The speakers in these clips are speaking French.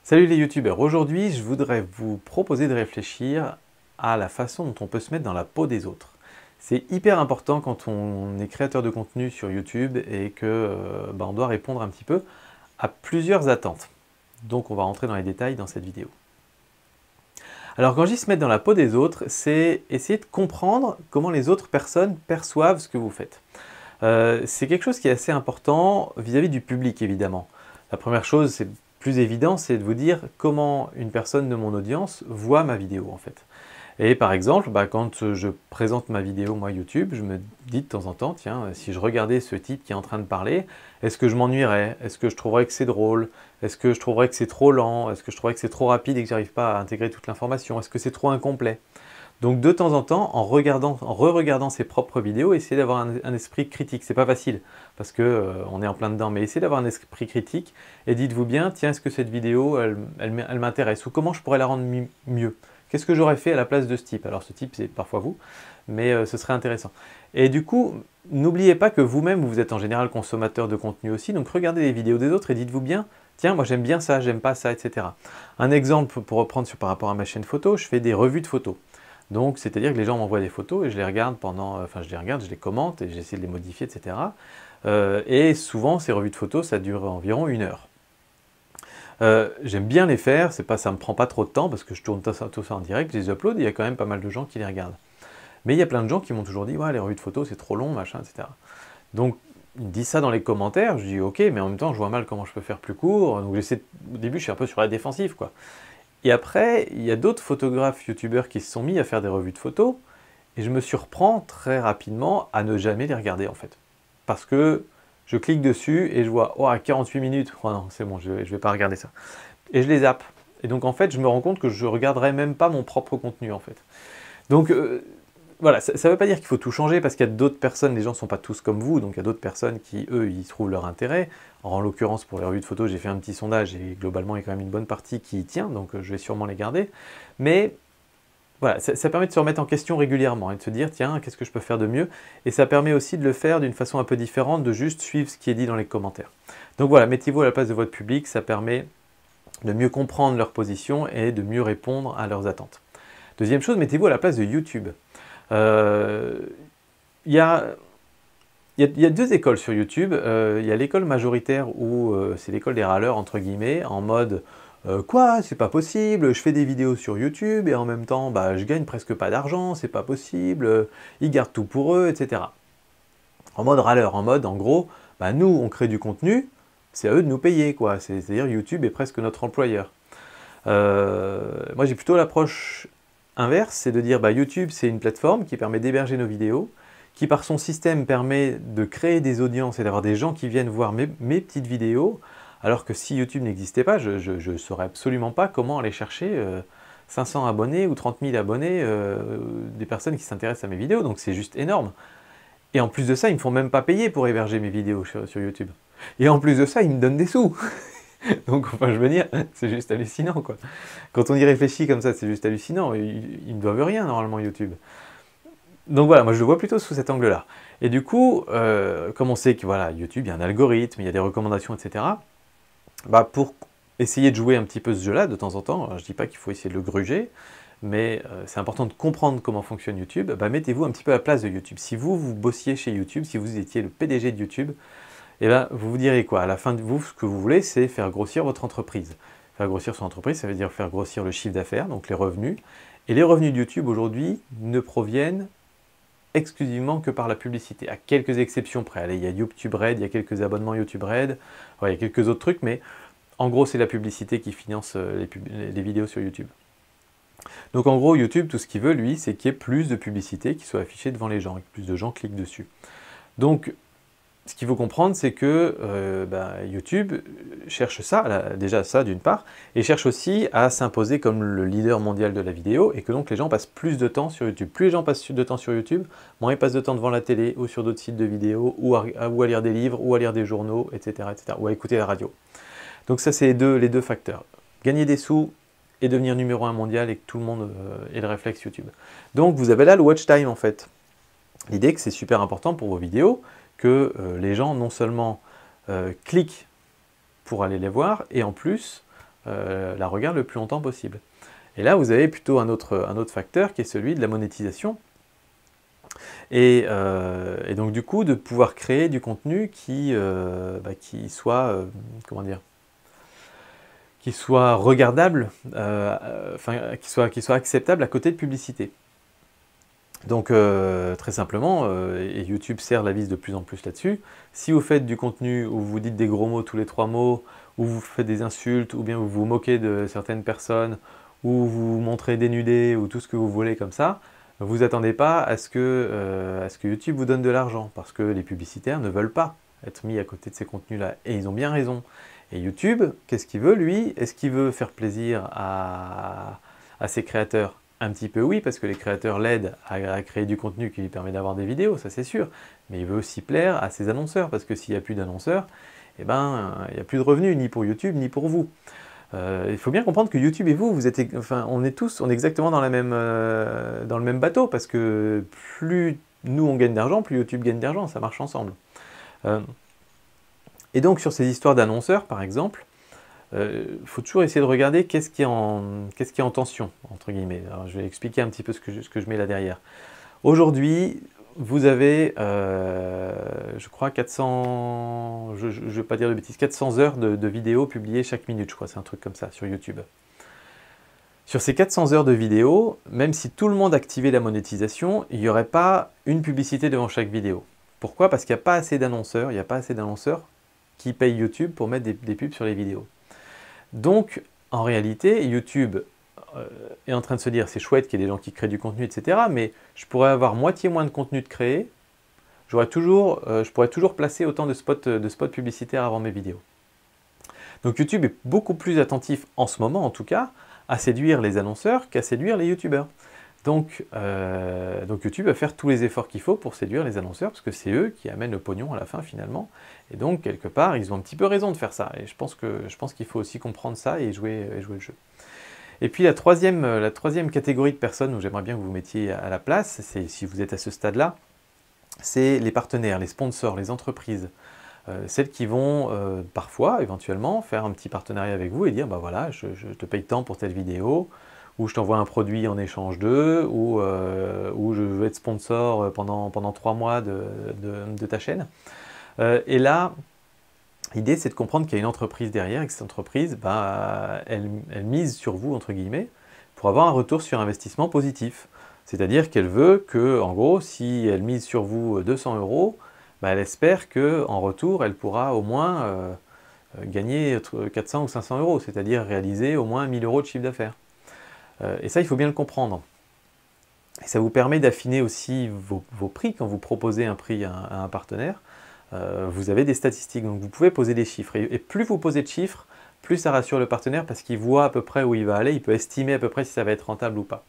Salut les youtubeurs, aujourd'hui je voudrais vous proposer de réfléchir à la façon dont on peut se mettre dans la peau des autres. C'est hyper important quand on est créateur de contenu sur YouTube et que on doit répondre un petit peu à plusieurs attentes. Donc on va rentrer dans les détails dans cette vidéo. Alors quand je dis se mettre dans la peau des autres, c'est essayer de comprendre comment les autres personnes perçoivent ce que vous faites. C'est quelque chose qui est assez important vis-à-vis du public évidemment. La première chose, c'est plus évident, c'est de vous dire comment une personne de mon audience voit ma vidéo en fait. Et par exemple, quand je présente ma vidéo moi YouTube, je me dis de temps en temps, tiens, si je regardais ce type qui est en train de parler, est-ce que je m'ennuierais? Est-ce que je trouverais que c'est drôle? Est-ce que je trouverais que c'est trop lent? Est-ce que je trouverais que c'est trop rapide et que j'arrive pas à intégrer toute l'information? Est-ce que c'est trop incomplet? Donc de temps en temps, en re-regardant ses propres vidéos, essayez d'avoir un esprit critique. C'est pas facile, parce que on est en plein dedans, mais essayez d'avoir un esprit critique et dites-vous bien, tiens, est-ce que cette vidéo, elle m'intéresse? Ou comment je pourrais la rendre mieux? Qu'est-ce que j'aurais fait à la place de ce type? Alors ce type, c'est parfois vous, mais ce serait intéressant. Et du coup, n'oubliez pas que vous-même, vous êtes en général consommateur de contenu aussi, donc regardez les vidéos des autres et dites-vous bien, tiens, moi j'aime bien ça, j'aime pas ça, etc. Un exemple pour reprendre par rapport à ma chaîne photo, je fais des revues de photos. Donc, c'est-à-dire que les gens m'envoient des photos et je les regarde je les commente et j'essaie de les modifier, etc. Et souvent, ces revues de photos, ça dure environ 1 heure. J'aime bien les faire, ça me prend pas trop de temps parce que je tourne tout ça en direct, je les upload et il y a quand même pas mal de gens qui les regardent. Mais il y a plein de gens qui m'ont toujours dit, ouais, les revues de photos, c'est trop long, machin, etc. Donc, ils me disent ça dans les commentaires, je dis, ok, mais en même temps, je vois mal comment je peux faire plus court. Donc, au début, je suis un peu sur la défensive, quoi. Et après, il y a d'autres photographes, youtubeurs qui se sont mis à faire des revues de photos, et je me surprends très rapidement à ne jamais les regarder en fait. Parce que je clique dessus et je vois, oh, à 48 minutes, oh non, c'est bon, je vais pas regarder ça. Et je les zappe. Et donc en fait, je me rends compte que je regarderai même pas mon propre contenu en fait. Donc voilà, ça ne veut pas dire qu'il faut tout changer parce qu'il y a d'autres personnes, les gens ne sont pas tous comme vous, donc il y a d'autres personnes qui, eux, y trouvent leur intérêt. En l'occurrence, pour les revues de photos, j'ai fait un petit sondage et globalement, il y a quand même une bonne partie qui y tient, donc je vais sûrement les garder. Mais voilà, ça permet de se remettre en question régulièrement et de se dire, tiens, qu'est-ce que je peux faire de mieux? Et ça permet aussi de le faire d'une façon un peu différente, de juste suivre ce qui est dit dans les commentaires. Donc voilà, mettez-vous à la place de votre public, ça permet de mieux comprendre leur position et de mieux répondre à leurs attentes. Deuxième chose, mettez-vous à la place de YouTube. Il y a deux écoles sur YouTube. Il y a l'école majoritaire où c'est l'école des râleurs, entre guillemets, en mode quoi, c'est pas possible, je fais des vidéos sur YouTube et en même temps, je gagne presque pas d'argent, c'est pas possible, ils gardent tout pour eux, etc. En mode râleur, en mode, en gros, nous, on crée du contenu, c'est à eux de nous payer, quoi. C'est-à-dire YouTube est presque notre employeur. Moi, j'ai plutôt l'approche inverse, c'est de dire YouTube, c'est une plateforme qui permet d'héberger nos vidéos, qui par son système permet de créer des audiences et d'avoir des gens qui viennent voir mes petites vidéos, alors que si YouTube n'existait pas, je ne saurais absolument pas comment aller chercher 500 abonnés ou 30 000 abonnés, des personnes qui s'intéressent à mes vidéos, donc c'est juste énorme. Et en plus de ça, ils ne me font même pas payer pour héberger mes vidéos sur YouTube. Et en plus de ça, ils me donnent des sous. Donc, enfin, je veux dire, c'est juste hallucinant, quoi. Quand on y réfléchit comme ça, c'est juste hallucinant. Ils ne doivent rien, normalement, YouTube. Donc voilà, moi je le vois plutôt sous cet angle-là. Et du coup, comme on sait que voilà, YouTube, il y a un algorithme, il y a des recommandations, etc., pour essayer de jouer un petit peu ce jeu-là de temps en temps, alors, je ne dis pas qu'il faut essayer de le gruger, mais c'est important de comprendre comment fonctionne YouTube, mettez-vous un petit peu à la place de YouTube. Si vous bossiez chez YouTube, si vous étiez le PDG de YouTube, vous vous direz quoi? À la fin de vous, ce que vous voulez, c'est faire grossir votre entreprise. Faire grossir son entreprise, ça veut dire faire grossir le chiffre d'affaires, donc les revenus. Et les revenus de YouTube aujourd'hui ne proviennent exclusivement que par la publicité, à quelques exceptions près. Allez, il y a YouTube Red, il y a quelques abonnements YouTube Red, il y a quelques autres trucs, mais en gros, c'est la publicité qui finance les vidéos sur YouTube. Donc en gros, YouTube, tout ce qu'il veut, lui, c'est qu'il y ait plus de publicité qui soit affichée devant les gens, et que plus de gens cliquent dessus. Donc, ce qu'il faut comprendre, c'est que YouTube cherche ça, déjà ça d'une part, et cherche aussi à s'imposer comme le leader mondial de la vidéo, et que donc les gens passent plus de temps sur YouTube. Plus les gens passent de temps sur YouTube, moins ils passent de temps devant la télé, ou sur d'autres sites de vidéos, ou à lire des livres, ou à lire des journaux, etc., etc., ou à écouter la radio. Donc ça, c'est les deux facteurs. Gagner des sous et devenir numéro 1 mondial, et que tout le monde ait le réflexe YouTube. Donc vous avez là le watch time, en fait. L'idée que c'est super important pour vos vidéos, que les gens non seulement cliquent pour aller les voir, et en plus la regardent le plus longtemps possible. Et là, vous avez plutôt un autre facteur qui est celui de la monétisation. Et donc du coup, de pouvoir créer du contenu qui soit, comment dire, qui soit regardable, qui soit acceptable à côté de publicité. Donc très simplement, et YouTube serre la vis de plus en plus là-dessus, si vous faites du contenu où vous dites des gros mots tous les 3 mots, où vous faites des insultes, ou bien vous vous moquez de certaines personnes, ou vous vous montrez dénudé, ou tout ce que vous voulez comme ça, vous attendez pas à ce que YouTube vous donne de l'argent, parce que les publicitaires ne veulent pas être mis à côté de ces contenus-là, et ils ont bien raison. Et YouTube, qu'est-ce qu'il veut lui? Est-ce qu'il veut faire plaisir à ses créateurs? Un petit peu oui, parce que les créateurs l'aident à créer du contenu qui lui permet d'avoir des vidéos, ça c'est sûr. Mais il veut aussi plaire à ses annonceurs, parce que s'il n'y a plus d'annonceurs, eh ben, il n'y a plus de revenus, ni pour YouTube, ni pour vous. Il faut bien comprendre que YouTube et vous, on est exactement dans le même bateau, parce que plus nous on gagne d'argent, plus YouTube gagne d'argent, ça marche ensemble. Et donc sur ces histoires d'annonceurs, par exemple, faut toujours essayer de regarder qu'est-ce qui est en tension, entre guillemets. Alors, je vais expliquer un petit peu ce que je mets là derrière. Aujourd'hui, vous avez, je crois, 400, je ne vais pas dire de bêtises, 400 heures de vidéos publiées chaque minute, je crois, c'est un truc comme ça, sur YouTube. Sur ces 400 heures de vidéos, même si tout le monde activait la monétisation, il n'y aurait pas une publicité devant chaque vidéo. Pourquoi? Parce qu'il n'y a pas assez d'annonceurs, qui payent YouTube pour mettre des pubs sur les vidéos. Donc, en réalité, YouTube est en train de se dire, c'est chouette qu'il y ait des gens qui créent du contenu, etc. Mais je pourrais avoir moitié moins de contenu de créer, je pourrais toujours placer autant de spots publicitaires avant mes vidéos. Donc YouTube est beaucoup plus attentif, en ce moment en tout cas, à séduire les annonceurs qu'à séduire les YouTubeurs. Donc YouTube va faire tous les efforts qu'il faut pour séduire les annonceurs, parce que c'est eux qui amènent le pognon à la fin finalement. Et donc quelque part, ils ont un petit peu raison de faire ça. Et je pense qu'il faut aussi comprendre ça et jouer le jeu. Et puis la troisième catégorie de personnes où j'aimerais bien que vous mettiez à la place, c'est si vous êtes à ce stade-là, c'est les partenaires, les sponsors, les entreprises. Celles qui vont parfois, éventuellement, faire un petit partenariat avec vous et dire, bah voilà, je te paye tant pour telle vidéo, ou je t'envoie un produit en échange d'eux, ou je veux être sponsor pendant 3 mois de ta chaîne. Et là, l'idée c'est de comprendre qu'il y a une entreprise derrière, et que cette entreprise, elle mise sur vous, entre guillemets, pour avoir un retour sur investissement positif. C'est-à-dire qu'elle veut que, en gros, si elle mise sur vous 200 €, elle espère qu'en retour, elle pourra au moins gagner 400 ou 500 €, c'est-à-dire réaliser au moins 1000 € de chiffre d'affaires. Et ça, il faut bien le comprendre. Et ça vous permet d'affiner aussi vos prix quand vous proposez un prix à un partenaire. Vous avez des statistiques, donc vous pouvez poser des chiffres. Et plus vous posez de chiffres, plus ça rassure le partenaire parce qu'il voit à peu près où il va aller, il peut estimer à peu près si ça va être rentable ou pas.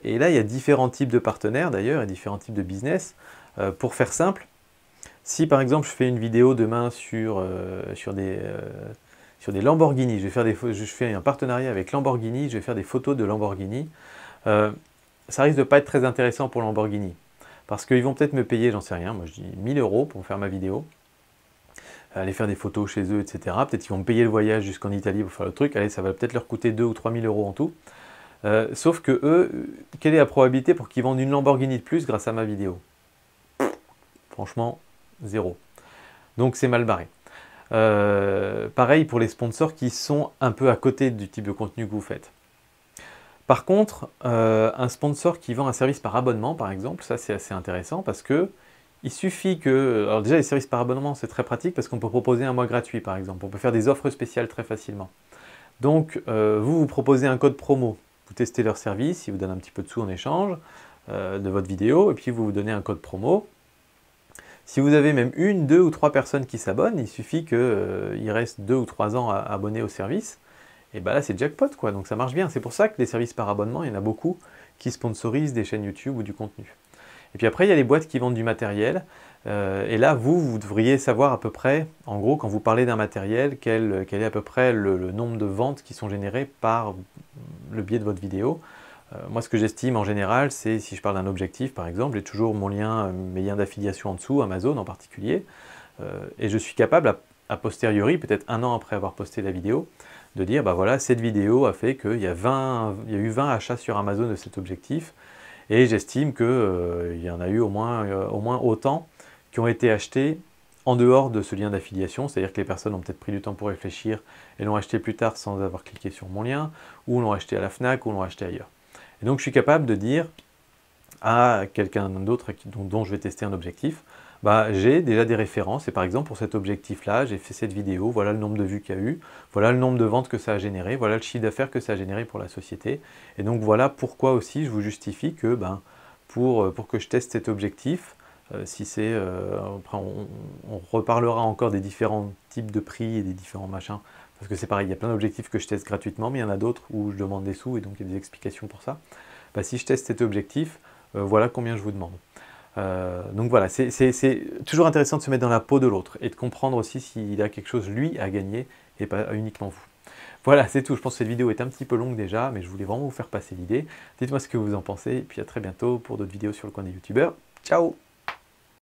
Et là, il y a différents types de partenaires d'ailleurs, et différents types de business. Pour faire simple, si par exemple je fais une vidéo demain sur des Lamborghini, je fais un partenariat avec Lamborghini, je vais faire des photos de Lamborghini, ça risque de ne pas être très intéressant pour Lamborghini. Parce qu'ils vont peut-être me payer, j'en sais rien, moi je dis 1000 € pour faire ma vidéo, aller faire des photos chez eux, etc. Peut-être qu'ils vont me payer le voyage jusqu'en Italie pour faire le truc, allez, ça va peut-être leur coûter 2 ou 3 000 € en tout. Sauf que eux, quelle est la probabilité pour qu'ils vendent une Lamborghini de plus grâce à ma vidéo? Franchement, 0. Donc c'est mal barré. Pareil pour les sponsors qui sont un peu à côté du type de contenu que vous faites. Par contre, un sponsor qui vend un service par abonnement, par exemple, ça c'est assez intéressant parce que il suffit que... Alors déjà, les services par abonnement, c'est très pratique parce qu'on peut proposer un mois gratuit, par exemple. On peut faire des offres spéciales très facilement. Donc, vous proposez un code promo. Vous testez leur service, ils vous donnent un petit peu de sous en échange de votre vidéo, et puis vous donnez un code promo. Si vous avez même 1, 2 ou 3 personnes qui s'abonnent, il suffit qu'il reste 2 ou 3 ans à abonner au service. Et bien là, c'est jackpot, quoi. Donc ça marche bien. C'est pour ça que les services par abonnement, il y en a beaucoup qui sponsorisent des chaînes YouTube ou du contenu. Et puis après, il y a les boîtes qui vendent du matériel. Et là, vous devriez savoir à peu près, en gros, quand vous parlez d'un matériel, quel est à peu près le nombre de ventes qui sont générées par le biais de votre vidéo. Moi, ce que j'estime en général, c'est si je parle d'un objectif, par exemple, j'ai toujours mes liens d'affiliation en dessous, Amazon en particulier, et je suis capable, a posteriori, peut-être 1 an après avoir posté la vidéo, de dire, bah voilà, cette vidéo a fait qu'il y a eu 20 achats sur Amazon de cet objectif, et j'estime qu'il y en a eu au moins autant qui ont été achetés en dehors de ce lien d'affiliation, c'est-à-dire que les personnes ont peut-être pris du temps pour réfléchir et l'ont acheté plus tard sans avoir cliqué sur mon lien, ou l'ont acheté à la FNAC, ou l'ont acheté ailleurs. Et donc je suis capable de dire à quelqu'un d'autre dont je vais tester un objectif, bah, j'ai déjà des références, et par exemple pour cet objectif-là, j'ai fait cette vidéo, voilà le nombre de vues qu'il y a eu, voilà le nombre de ventes que ça a généré, voilà le chiffre d'affaires que ça a généré pour la société, et donc voilà pourquoi aussi je vous justifie que pour que je teste cet objectif, si c'est, après on reparlera encore des différents types de prix et des différents machins, parce que c'est pareil, il y a plein d'objectifs que je teste gratuitement, mais il y en a d'autres où je demande des sous, et donc il y a des explications pour ça. Bah, si je teste cet objectif, voilà combien je vous demande. Donc voilà, c'est toujours intéressant de se mettre dans la peau de l'autre et de comprendre aussi s'il a quelque chose, lui, à gagner et pas uniquement vous. Voilà, c'est tout. Je pense que cette vidéo est un petit peu longue déjà, mais je voulais vraiment vous faire passer l'idée. Dites-moi ce que vous en pensez, et puis à très bientôt pour d'autres vidéos sur le coin des youtubeurs. Ciao!